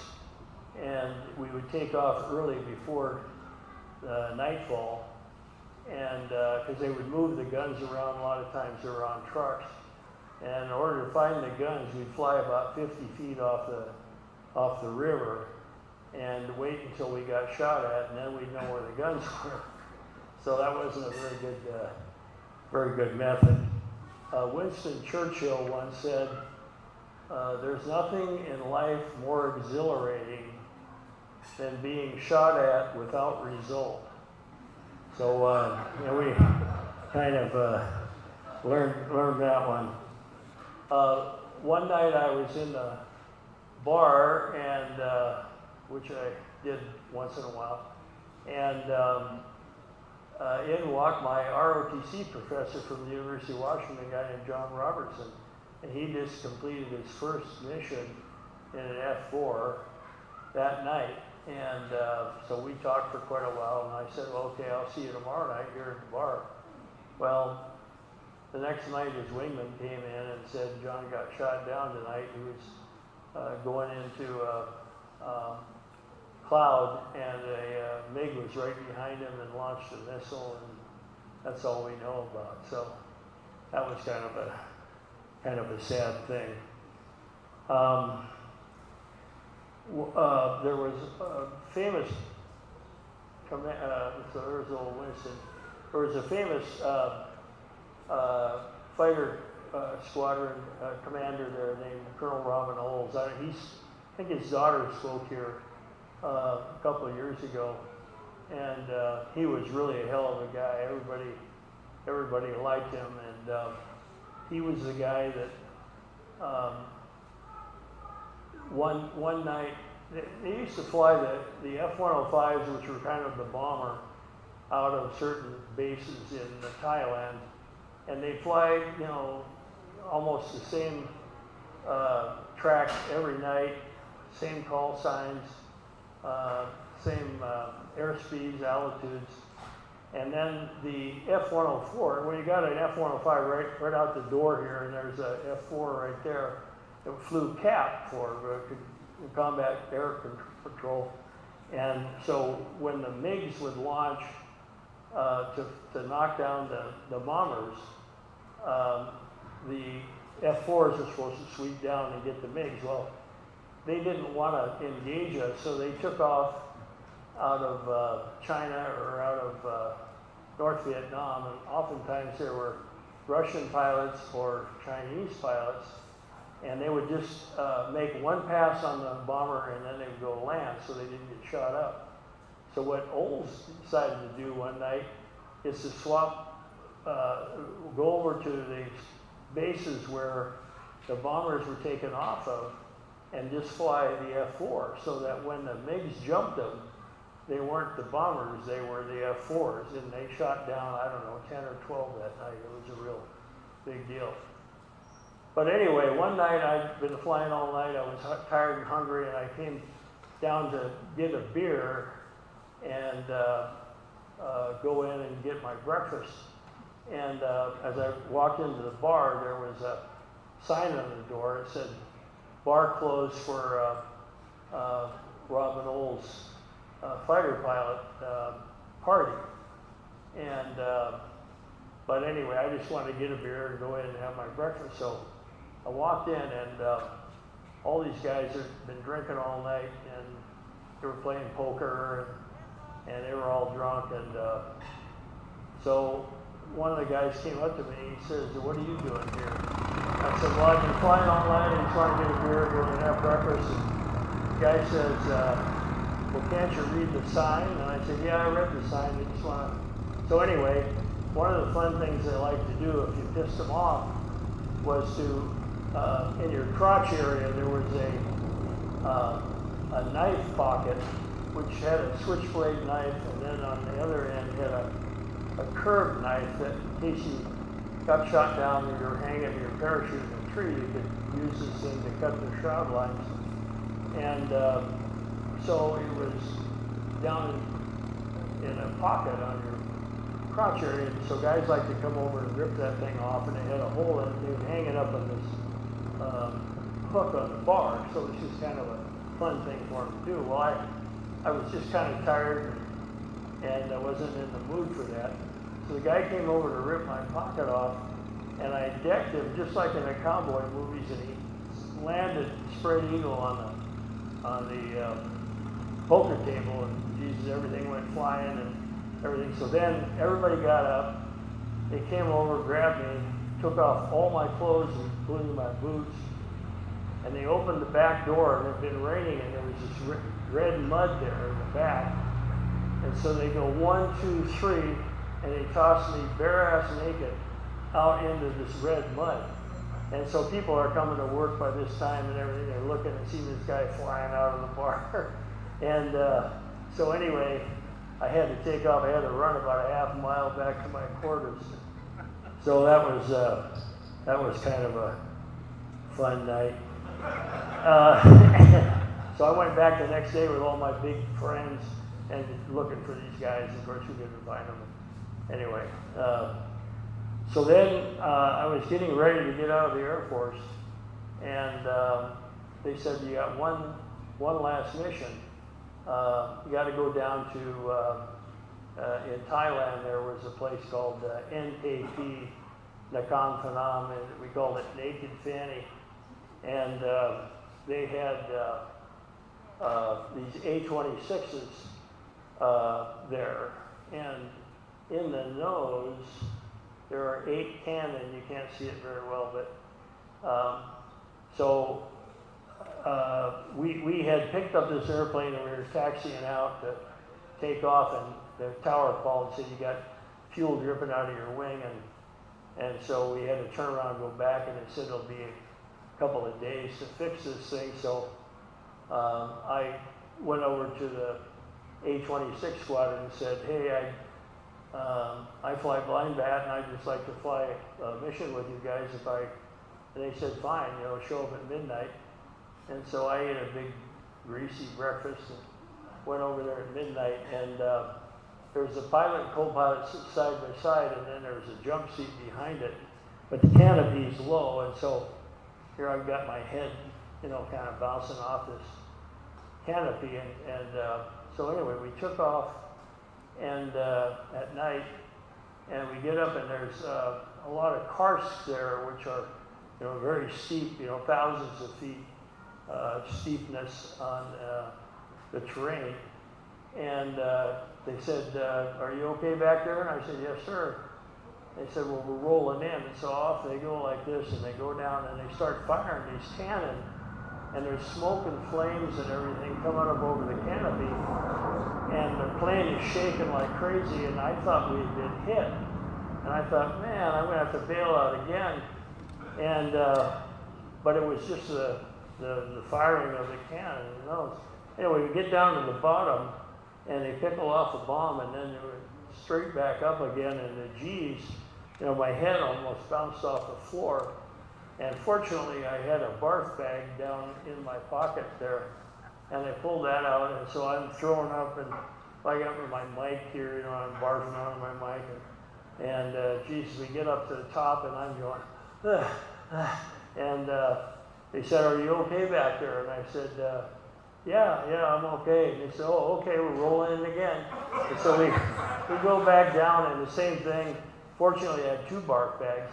and we would take off early before nightfall. And because they would move the guns around, a lot of times they were on trucks. And in order to find the guns, we'd fly about 50 feet off the river and wait until we got shot at, and then we'd know where the guns were. So that wasn't a very good method. Winston Churchill once said, there's nothing in life more exhilarating than being shot at without result. So we kind of learned that one. One night I was in the bar, and which I did once in a while, and in walked my ROTC professor from the University of Washington, a guy named John Robertson, and he just completed his first mission in an F-4 that night. And so we talked for quite a while, and I said, well, okay, I'll see you tomorrow night here at the bar. Well, the next night his wingman came in and said, John got shot down tonight. He was going into a cloud, and a MiG was right behind him and launched a missile, and that's all we know about. So that was kind of a sad thing. There was a famous, so there's old Winston, there was a famous fighter squadron commander there named Colonel Robin Olds. think his daughter spoke here a couple of years ago, and he was really a hell of a guy. Everybody liked him, and he was the guy that one night they used to fly the F-105s, which were kind of the bomber, out of certain bases in Thailand, and they fly, you know, almost the same track every night, same call signs, same airspeeds, altitudes. And then the F-104, when you got an F-105 right out the door here, and there's a F-4 right there, it flew CAP for combat air patrol. And so when the MiGs would launch to knock down the bombers, the F-4s are supposed to sweep down and get the MiGs. Well, they didn't want to engage us, so they took off out of China or out of North Vietnam, and oftentimes there were Russian pilots or Chinese pilots, and they would just make one pass on the bomber and then they would go land so they didn't get shot up. So what Olds decided to do one night is to swap, go over to the bases where the bombers were taken off of and just fly the F-4, so that when the MiGs jumped them, they weren't the bombers, they were the F-4s, and they shot down, I don't know, 10 or 12 that night. It was a real big deal. But anyway, one night I'd been flying all night, I was tired and hungry, and I came down to get a beer and go in and get my breakfast. And as I walked into the bar, there was a sign on the door. It said, "Bar closed for Robin Olds' fighter pilot party." And but anyway, I just wanted to get a beer and go in and have my breakfast. So I walked in, and all these guys had been drinking all night, and they were playing poker, and they were all drunk. And so one of the guys came up to me, and he says, "What are you doing here?" I said, "Well, I've been flying all night and trying to get a beer, go and have breakfast." And the guy says, "Well, can't you read the sign?" And I said, "Yeah, I read the sign. I just want to." So anyway, one of the fun things they like to do if you pissed them off was to, in your crotch area, there was a knife pocket which had a switchblade knife, and then on the other end had a curved knife that in case you got shot down and you were hanging your parachute in a tree, you could use this thing to cut the shroud lines. And so it was down in a pocket on your crotch area. So guys like to come over and rip that thing off, and it had a hole in it. They would hang it up on this hook on the bar. So it was just kind of a fun thing for them to do. Well, I was just kind of tired, and I wasn't in the mood for that. So the guy came over to rip my pocket off, and I decked him just like in the cowboy movies, and he landed spread eagle on the poker table, and Jesus, everything went flying and everything. So then everybody got up, they came over, grabbed me, took off all my clothes, including my boots, and they opened the back door, and it had been raining, and there was this red mud there in the back. And so they go 1, 2, 3, and they toss me bare ass naked out into this red mud. And so people are coming to work by this time and everything. They're looking and seeing this guy flying out of the bar. And so anyway, I had to take off. I had to run about a half mile back to my quarters. So that was kind of a fun night. So I went back the next day with all my big friends and looking for these guys. Of course, we couldn't find them. Anyway, so then I was getting ready to get out of the Air Force, and they said, "You got one last mission. You got to go down to in Thailand. There was a place called NKP, Nakhon Phanom, and we called it Naked Fanny, and they had these A-26s there, and in the nose there are 8 cannon. You can't see it very well, but so we had picked up this airplane and we were taxiing out to take off, and the tower called and said you got fuel dripping out of your wing, and so we had to turn around and go back, and they said it'll be a couple of days to fix this thing. So I went over to the A-26 squadron and said, hey, I fly blind bat, and I'd just like to fly a mission with you guys and they said, fine, show up at midnight. And so I ate a big greasy breakfast and went over there at midnight, and there was a pilot and co-pilot side by side, and then there was a jump seat behind it, but the canopy's low, and so here I've got my head, kind of bouncing off this canopy, and so anyway, we took off, and at night, and we get up, and there's a lot of karsts there, which are, very steep, thousands of feet steepness on the terrain, and they said, are you okay back there? And I said, yes, sir. They said, well, we're rolling in. And so off they go like this, and they go down, and they start firing these cannon, and there's smoke and flames and everything coming up over the canopy, and the plane is shaking like crazy, and I thought we had been hit. And I thought, man, I'm going to have to bail out again. And but it was just the firing of the cannon, Anyway, we get down to the bottom, and they pickle off the bomb, and then they were straight back up again, and the G's, my head almost bounced off the floor. And fortunately, I had a barf bag down in my pocket there, and I pulled that out, and so I'm throwing up, and I got my mic here, I'm barfing on my mic, and Jesus, we get up to the top, and I'm going, and they said, are you okay back there? And I said, yeah, I'm okay. And they said, oh, okay, we're rolling in again. And so we go back down, and the same thing. Fortunately, I had 2 barf bags,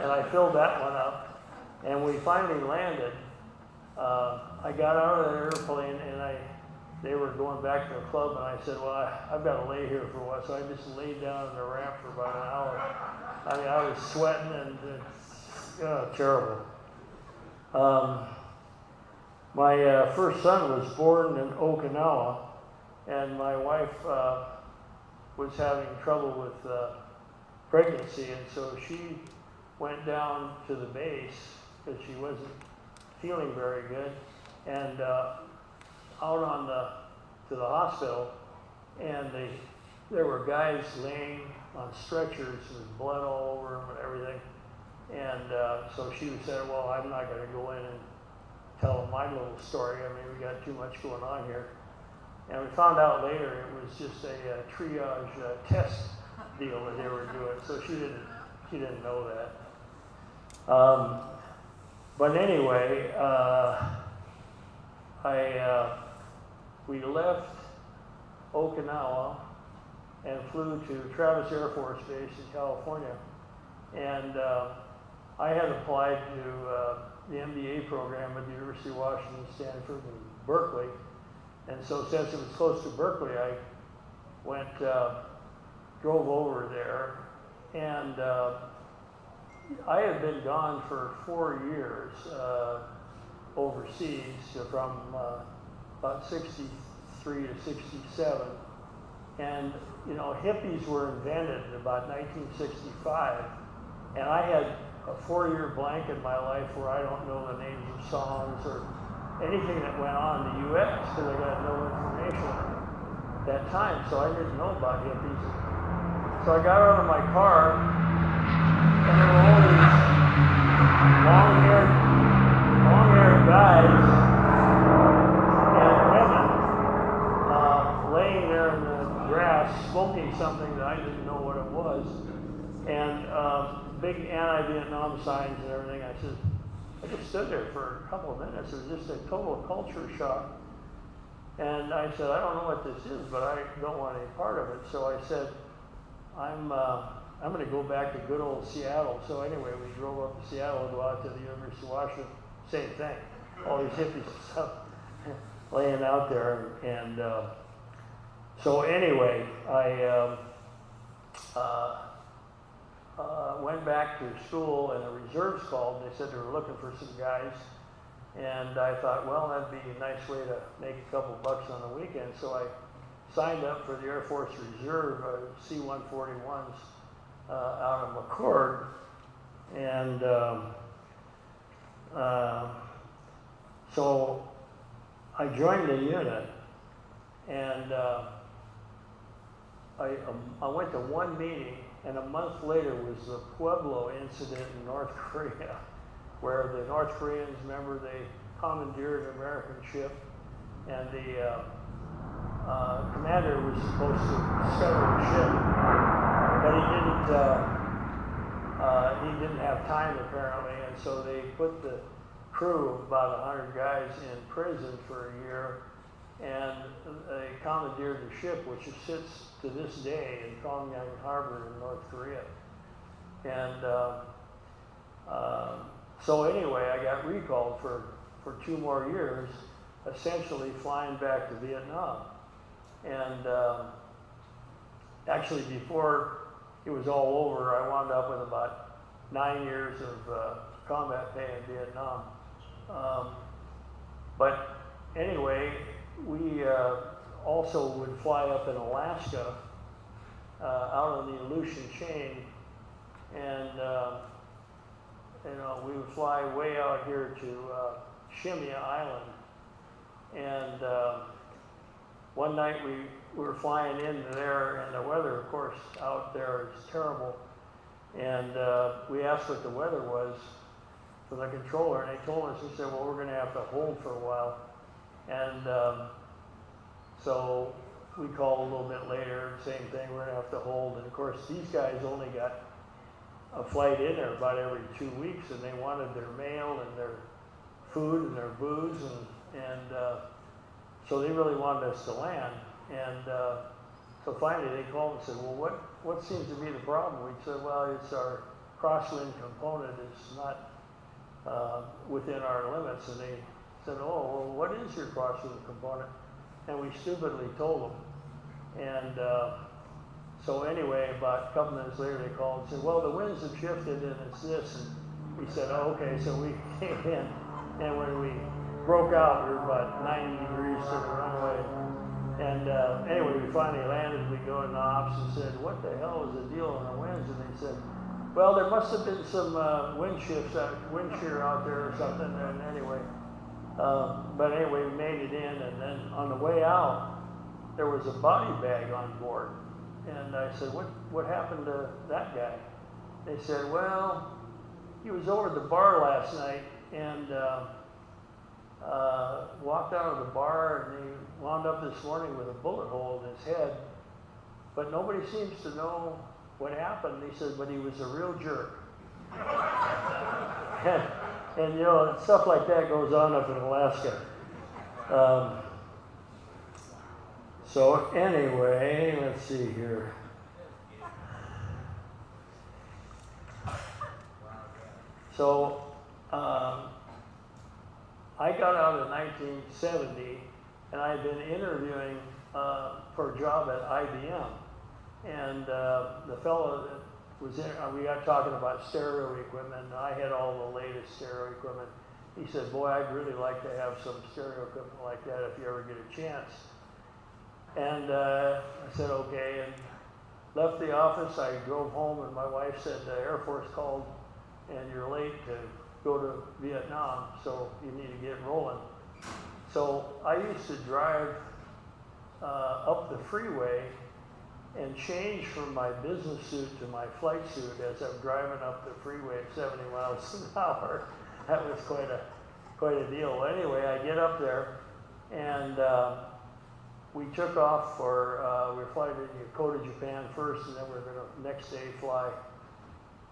and I filled that one up, and we finally landed. I got out of the airplane, and they were going back to the club, and I said, well, I've got to lay here for a while. So I just laid down on the ramp for about an hour. I mean, I was sweating, and terrible. My first son was born in Okinawa, and my wife was having trouble with pregnancy, and so she went down to the base because she wasn't feeling very good, and out to the hospital, and there were guys laying on stretchers with blood all over them and everything, and so she said, well, I'm not going to go in and tell them my little story. I mean, we got too much going on here. And we found out later it was just a triage test deal that they were doing. So she didn't know that. But anyway, we left Okinawa and flew to Travis Air Force Base in California. And I had applied to the MBA program at the University of Washington, Stanford, and Berkeley. And so since it was close to Berkeley, I drove over there. And I had been gone for 4 years overseas, from about 63 to 67. And, hippies were invented in about 1965. And I had a 4-year blank in my life where I don't know the names of songs or anything that went on in the U.S. because I got no information at that time, so I didn't know about hippies. So I got out of my car, and there were all these long-haired guys and women laying there in the grass smoking something that I didn't know what it was, and big anti-Vietnam signs and everything. I just stood there for a couple of minutes. It was just a total culture shock. And I said, I don't know what this is, but I don't want any part of it. So I said, I'm going to go back to good old Seattle. So anyway, we drove up to Seattle to go out to the University of Washington. Same thing. All these hippies and stuff laying out there. And so anyway, I went back to school, and the reserves called. They said they were looking for some guys. And I thought, well, that'd be a nice way to make a couple bucks on the weekend. So I signed up for the Air Force Reserve C-141s out of McCord. And so I joined the unit, and I went to one meeting, and a month later was the Pueblo incident in North Korea, where the North Koreans, remember, they commandeered an American ship, and the commander was supposed to scuttle the ship, but he didn't have time apparently, and so they put the crew of about 100 guys in prison for a year, and they commandeered the ship, which sits to this day in Pyongyang Harbor in North Korea. And so anyway, I got recalled for 2 more years, essentially flying back to Vietnam. And actually, before it was all over, I wound up with about 9 years of combat pay in Vietnam. But anyway, we also would fly up in Alaska, out on the Aleutian chain, and we would fly way out here to Shimia Island. And one night we were flying in there, and the weather, of course, out there is terrible. And we asked what the weather was from the controller, and they told us, he said, well, we're going to have to hold for a while. And so we called a little bit later, same thing, we're going to have to hold. And of course, these guys only got a flight in there about every 2 weeks, and they wanted their mail and their food and their booze, and so they really wanted us to land. And so finally they called and said, well, what seems to be the problem? We said, well, it's our crosswind component is not within our limits. And they said, oh, well, what is your crosswind component? And we stupidly told them. And so anyway, about a couple minutes later, they called and said, well, the winds have shifted and it's this. And we said, oh, okay. So we came in, and when we broke out, we were about 90 degrees to the runway. And anyway, we finally landed. We go in the ops and said, what the hell is the deal on the winds? And they said, well, there must have been some wind shear out there or something. And anyway, but anyway, we made it in. And then on the way out, there was a body bag on board. And I said, what happened to that guy? They said, well, he was over at the bar last night and walked out of the bar, and he wound up this morning with a bullet hole in his head. But nobody seems to know what happened. He said, but he was a real jerk. and stuff like that goes on up in Alaska. So anyway, let's see here. So I got out in 1970, and I had been interviewing for a job at IBM. And the fellow that was in, we got talking about stereo equipment, and I had all the latest stereo equipment. He said, boy, I'd really like to have some stereo equipment like that if you ever get a chance. And I said, okay, and left the office. I drove home, and my wife said, the Air Force called, and you're late to go to Vietnam, so you need to get rolling. So I used to drive up the freeway and change from my business suit to my flight suit as I'm driving up the freeway at 70 miles an hour. That was quite a deal. Anyway, I get up there, and we took off for, we were flying to Yokota, Japan first, and then we were going to next day fly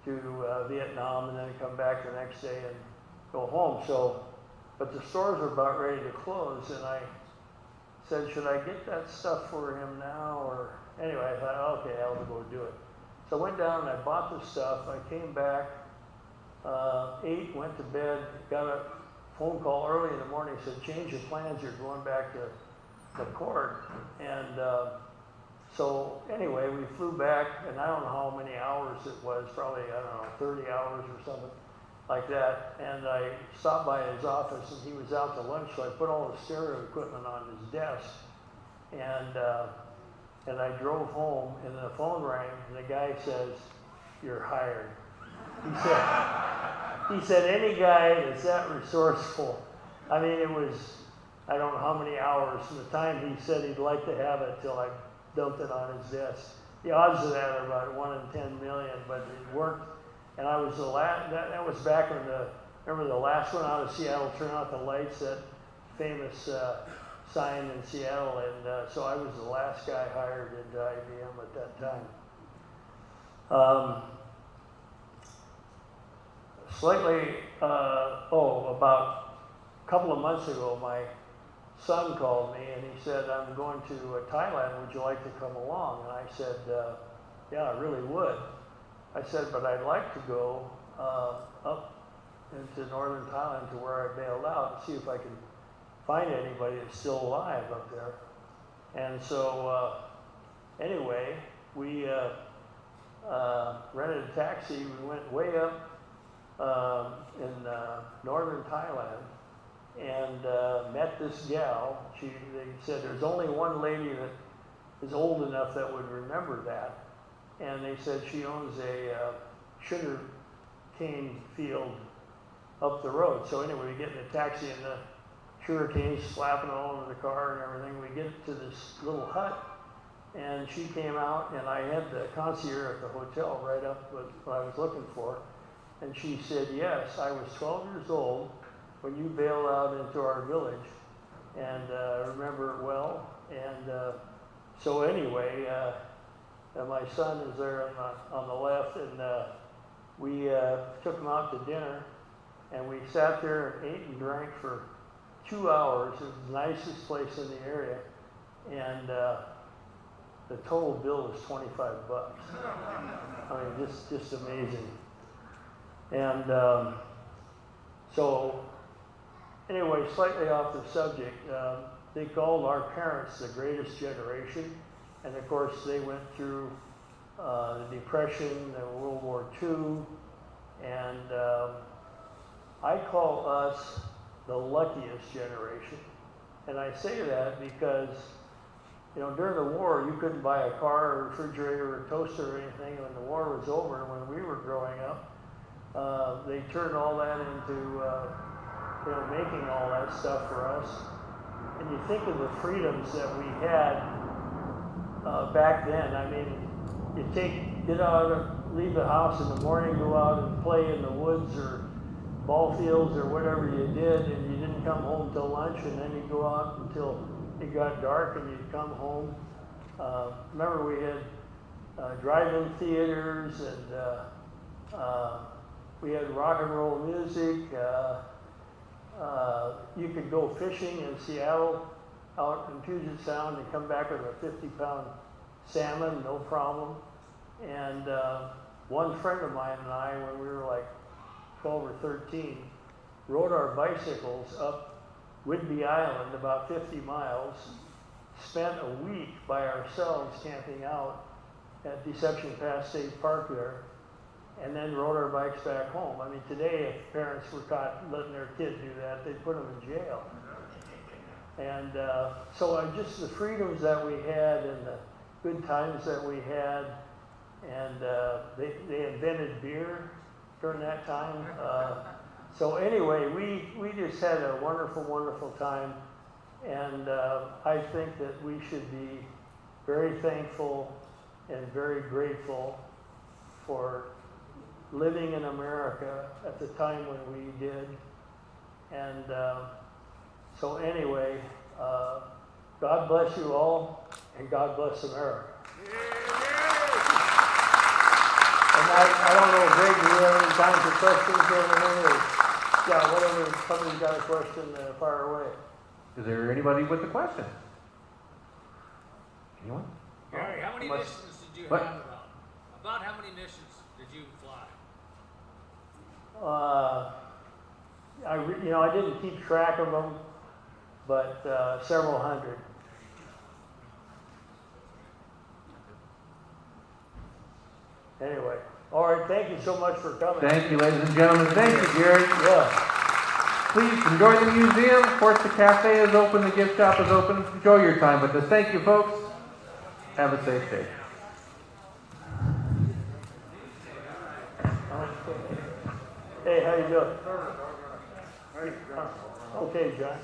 to Vietnam, and then come back the next day and go home. So, but the stores were about ready to close, and I said, should I get that stuff for him now? Or anyway, I thought, okay, I'll go do it. So I went down and I bought the stuff. I came back, ate, went to bed, got a phone call early in the morning, said, change your plans, you're going back to McCord. And so anyway, we flew back, and I don't know how many hours it was, probably, I don't know, 30 hours or something. like that, and I stopped by his office, and he was out to lunch, so I put all the stereo equipment on his desk, and I drove home, and the phone rang, and the guy says, "You're hired." He said, any guy that's that resourceful, I mean, it was, I don't know how many hours from the time he said he'd like to have it till I dumped it on his desk. The odds of that are about 1 in 10 million, but it worked. And I was the last, that was back when remember the last one out of Seattle, turn out the lights, that famous sign in Seattle, and so I was the last guy hired into IBM at that time. About a couple of months ago, my son called me and he said, "I'm going to Thailand, would you like to come along?" And I said, "Yeah, I really would." I said, "But I'd like to go up into northern Thailand to where I bailed out and see if I can find anybody that's still alive up there." And so anyway, we rented a taxi. We went way up in northern Thailand and met this gal. They said there's only one lady that is old enough that would remember that. And they said she owns a sugar cane field up the road. So anyway, we get in a taxi and the sugar cane's slapping all over the car and everything. We get to this little hut and she came out and I had the concierge at the hotel right up with what I was looking for. And she said, "Yes, I was 12 years old when you bailed out into our village, and I remember it well." And so anyway, my son is there on the left, and we took him out to dinner, and we sat there and ate and drank for 2 hours. It was the nicest place in the area, and the total bill was $25. I mean, just amazing. And so, anyway, slightly off the subject, they called our parents the greatest generation. And of course, they went through the Depression, World War II, and I call us the luckiest generation. And I say that because, during the war, you couldn't buy a car or refrigerator or toaster or anything. When the war was over, when we were growing up, they turned all that into, making all that stuff for us. And you think of the freedoms that we had back then. I mean, get out, leave the house in the morning, go out and play in the woods or ball fields or whatever you did, and you didn't come home till lunch, and then you'd go out until it got dark and you'd come home. Remember we had drive-in theaters and we had rock and roll music. You could go fishing in Seattle, out in Puget Sound, and come back with a 50-pound salmon, no problem. And one friend of mine and I, when we were like 12 or 13, rode our bicycles up Whidbey Island, about 50 miles, spent a week by ourselves camping out at Deception Pass State Park there, and then rode our bikes back home. I mean, today, if parents were caught letting their kid do that, they'd put them in jail. And so just the freedoms that we had and the good times that we had, and they invented beer during that time. So anyway, we just had a wonderful, wonderful time. And I think that we should be very thankful and very grateful for living in America at the time when we did. And so anyway, God bless you all, and God bless America. And I don't know, Greg, do you have any time for questions over here? Yeah, whatever, if somebody's got a question, fire away. Is there anybody with a question? Anyone? Gary, how many missions did you What? have about? About how many missions did you fly? I didn't keep track of them, but several hundred. Anyway, All right, thank you so much for coming. Thank you, ladies and gentlemen. Thank you, Gary. Yeah. Please enjoy the museum. Of course, the cafe is open, the gift shop is open. Enjoy your time with us. Thank you, folks. Have a safe day. Hey, how you doing? Okay, John.